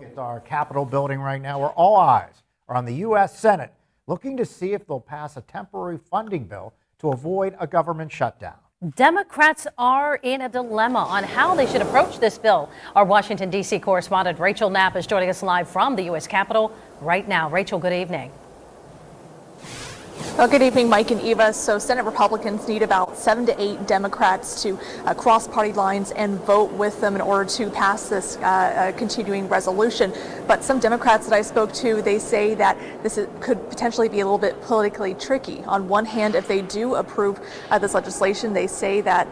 At our Capitol building right now, where all eyes are on the U.S. Senate, looking to see if they'll pass a temporary funding bill to avoid a government shutdown. Democrats are in a dilemma on how they should approach this bill. Our Washington, D.C. correspondent Rachel Knapp is joining us live from the U.S. Capitol right now. Rachel, good evening. Well, good evening, Mike and Eva. So Senate Republicans need about 7 to 8 Democrats to cross party lines and vote with them in order to pass this continuing resolution. But some Democrats that I spoke to, they say that could potentially be a little bit politically tricky. On one hand, if they do approve this legislation, they say that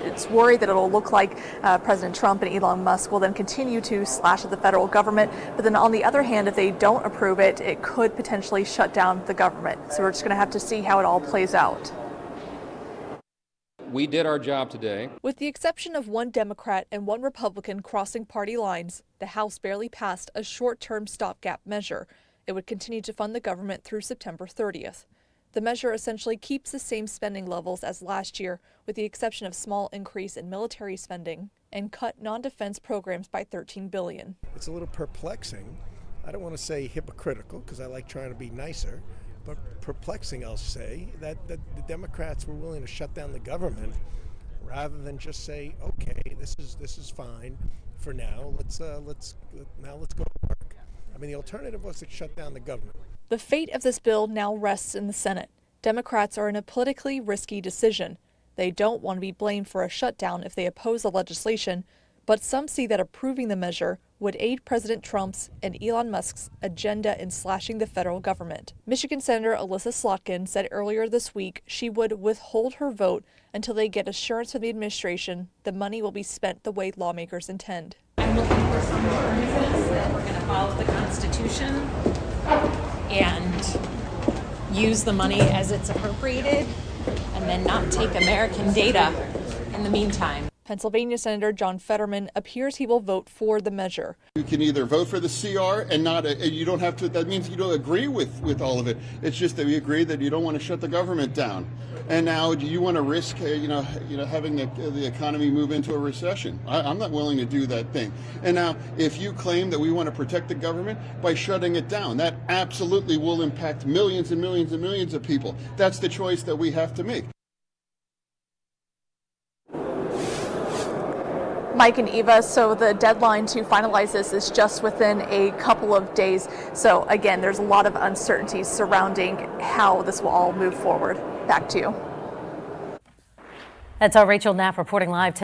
it's worried that it'll look like President Trump and Elon Musk will then continue to slash at the federal government. But then on the other hand, if they don't approve it, it could potentially shut down the government. So we're just going to have to see how it all plays out. We did our job today. With the exception of one Democrat and one Republican crossing party lines, the House barely passed a short-term stopgap measure. It would continue to fund the government through September 30th. The measure essentially keeps the same spending levels as last year, with the exception of small increase in military spending and cut non-defense programs by $13 billion. It's a little perplexing. I don't want to say hypocritical because I like trying to be nicer. But perplexing, I'll say, that the Democrats were willing to shut down the government rather than just say, okay, this is fine for now. Let's go to work. I mean, the alternative was to shut down the government. The fate of this bill now rests in the Senate. Democrats are in a politically risky decision. They don't want to be blamed for a shutdown if they oppose the legislation, but some see that approving the measure would aid President Trump's and Elon Musk's agenda in slashing the federal government. Michigan Senator Alyssa Slotkin said earlier this week she would withhold her vote until they get assurance from the administration the money will be spent the way lawmakers intend. I'm looking for some assurances that we're going to follow the Constitution and use the money as it's appropriated and then not take American data in the meantime. Pennsylvania Senator John Fetterman appears he will vote for the measure. You can either vote for the CR and not, you don't have to, that means you don't agree with all of it. It's just that we agree that you don't want to shut the government down. And now do you want to risk, having the economy move into a recession? I'm not willing to do that thing. And now, if you claim that we want to protect the government by shutting it down, that absolutely will impact millions and millions and millions of people. That's the choice that we have to make. Mike and Eva, so the deadline to finalize this is just within a couple of days. So again, there's a lot of uncertainty surrounding how this will all move forward. Back to you. That's our Rachel Knapp reporting live.